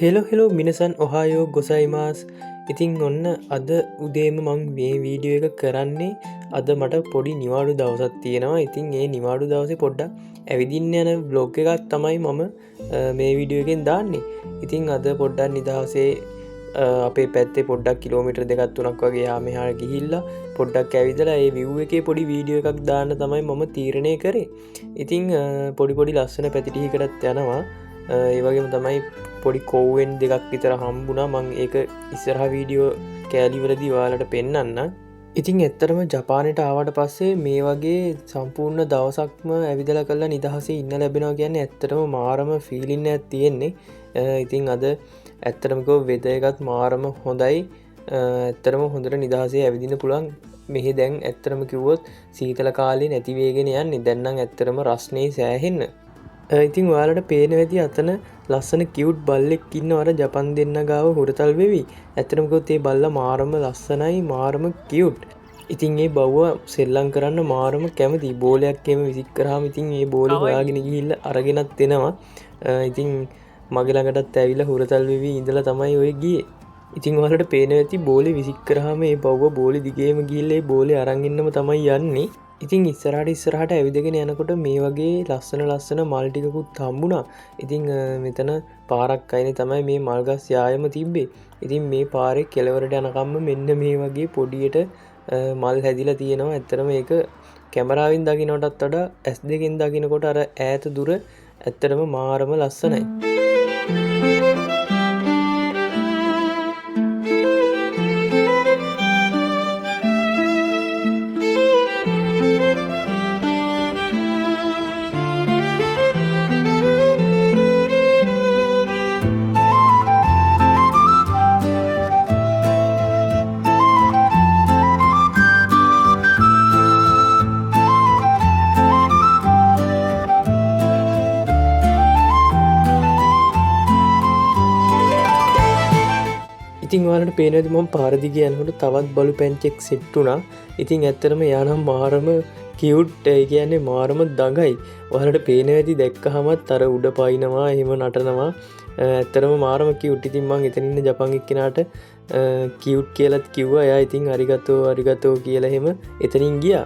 Hello මිනිසන් ඔහායෝ ගොසයිමාස්. ඉතින් ඔන්න අද උදේම මං මේ වීඩියෝ එක කරන්නේ අද මට පොඩි නිවාඩු දවසත් තියෙනවා. ඉතින් ඒ නිවාඩු දවසේ පොඩ්ඩක් ඇවිදින්න යන බ්ලොග් එකක් තමයි මම මේ වීඩියෝ එකෙන් දාන්නේ. ඉතින් අද පොඩ්ඩක් නිදහසේ අපේ පැත්තේ පොඩ්ඩක් කිලෝමීටර් 2-3ක් වගේ යා මෙහාට ගිහිල්ලා පොඩ්ඩක් ඇවිදලා ඒ view එකේ පොඩි වීඩියෝ එකක් දාන්න තමයි මම තීරණය කරේ. ඉතින් පොඩි ලස්සන පැති ටිකකටත් යනවා. ඒ වගේම තමයි පොඩි කෝවෙන් දෙකක් විතර හම්බුණා. මං ඒක ඉස්සරහා වීඩියෝ කෑලිවලදී ඔයාලට පෙන්නන්න. ඉතින් ඇත්තටම ජපානයට ආවට පස්සේ මේ වගේ සම්පූර්ණ දවසක්ම ඇවිදලා කරලා නිදහසේ ඉන්න ලැබෙනවා කියන්නේ ඇත්තටම මාරම ෆීලින් එකක් තියෙන්නේ. ඉතින් අද ඇත්තටම වෙදර් එකත් මාරම හොඳයි. ඇත්තටම හොඳට නිදහසේ ඇවිදින්න පුළුවන්. මෙහි දැන් ඇත්තටම කිව්වොත් සීතල කාලේ නැති වෙගෙන යන්නේ. දැන් නම් ඇත්තටම රස්නේ සෑහෙන්න. ඉතින් ඔයාලට පේන වෙති අතන ලස්සන කියුට් බල්ලෙක් ඉන්නවා අර ජපන් දෙන්න ගාව හුරතල් වෙවි. ඇත්තටම කිව්වොත් ඒ බල්ලා මාරම ලස්සනයි, මාරම කියුට්. ඉතින් ඒ බව්ව සෙල්ලම් කරන්න මාරම කැමති. බෝලයක් එහෙම විසික් කරාම ඉතින් ඒ බෝලේ හොයාගෙන ගිහිල්ලා අරගෙනත් එනවා. ඉතින් මගේ ළඟටත් ඇවිල්ලා හුරතල් වෙවි ඉඳලා තමයි ඔය ගියේ. ඉතින් ඔයාලට පේන වෙති බෝලේ විසික් කරාම ඒ බව්ව බෝලේ දිගේම ගිහිල්ලා ඒ බෝලේ අරන් ඉන්නම තමයි යන්නේ. ඉතින් ඉස්සරහට ඇවිදගෙන යනකොට මේ වගේ ලස්සන මල් ටිකකුත් හම්බුණා. ඉතින් මෙතන පාරක් අයිනේ තමයි මේ මල්ගස් යායම තිබ්බේ. ඉතින් මේ පාරේ කෙළවරට යනකම්ම මෙන්න මේ වගේ පොඩියට මල් හැදිලා තියෙනවා. ඇත්තටම මේක කැමරාවෙන් දකින්නටත් වඩා S2කින් දකින්නකොට අර ඈත දුර ඇත්තටම මාරම ලස්සනයි. ඉතින් ඔයාලට පේන ඇති මම පාර දිගේ යනකොට තවත් බලු පැංචෙක් සෙට් වුණා. ඉතින් ඇත්තටම එයා නම් මාරම කියුට්. ඒ කියන්නේ මාරම දඟයි. ඔයාලට පේන ඇති දැක්කහමත් අර උඩ පයින්නවා, එහෙම නටනවා. ඇත්තටම මාරම කියුට්. ඉතින් මං එතන ඉන්න ජපන් එක්කෙනාට කියුට් කියලාත් කිව්වා. එයා ඉතින් අරිගතෝ කියලා එහෙම එතනින් ගියා.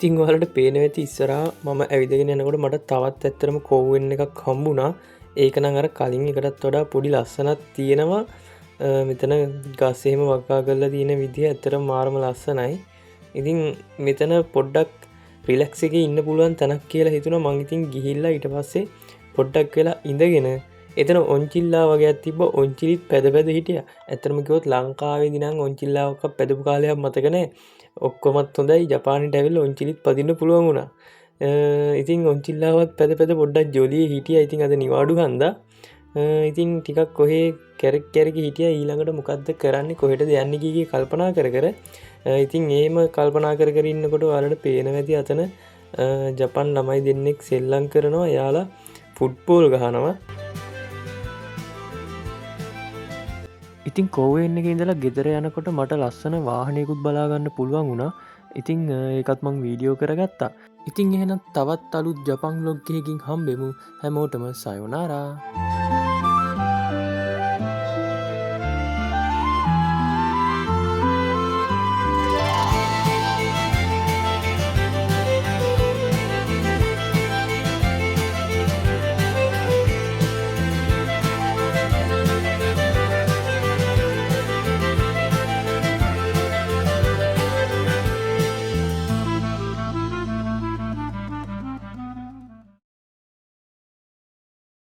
ඉතින් ඔයාලට පේන වෙති ඉස්සරහා මම ඇවිදගෙන යනකොට මට තවත් ඇත්තටම කෝවෙන් එකක් හම්බුණා. ඒක නම් අර කලින් එකටත් වඩා පොඩි ලස්සනක් තියෙනවා. මෙතන ගස් එහෙම වගා කරලා තියෙන විදිහ ඇත්තටම මාරම ලස්සනයි. ඉතින් මෙතන පොඩ්ඩක් රිලැක්ස් එකේ ඉන්න පුළුවන් තැනක් කියලා හිතුණා. මං ඉතින් ගිහිල්ලා ඊට පස්සේ පොඩ්ඩක් වෙලා ඉඳගෙන එතන ඔන්චිල්ලා වගේක් තිබ්බ. ඔන්චිලිත් පැද හිටියා. ඇත්තටම කිව්වොත් ලංකාවේදී නම් ඔන්චිල්ලාවක් පැදපු කාලයක් මතක නැහැ. ඔක්කොමත් හොඳයි. ජපානයට ඇවිල්ලා ඔන්චිලිත් පදින්න පුළුවන් වුණා. ඉතින් ඔන්චිල්ලාවත් පැද පොඩ්ඩක් ජොලියේ හිටියා. ඉතින් අද නිවාඩු හන්දා. ඉතින් ටිකක් කොහේ කැරක හිටියා. ඊළඟට මොකද්ද කරන්නේ, කොහෙටද යන්නේ කීකී කල්පනා කර ඉතින් එහෙම කල්පනා කර ඉන්නකොට ඔයාලට පේන ඇති අතන ජපන් ළමයි දෙන්නෙක් සෙල්ලම් කරනවා. එයාලා ෆුට්බෝල් ගහනවා. ඉතින් කෝවෙන් එකේ ඉඳලා ගෙදර යනකොට මට ලස්සන වාහනයකුත් බලාගන්න පුළුවන් වුණා. ඉතින් ඒකත් මං වීඩියෝ කරගත්තා. ඉතින් එහෙනම් තවත් අලුත් ජපන් vlog එකකින් හම්බෙමු. හැමෝටම සයොනාරා.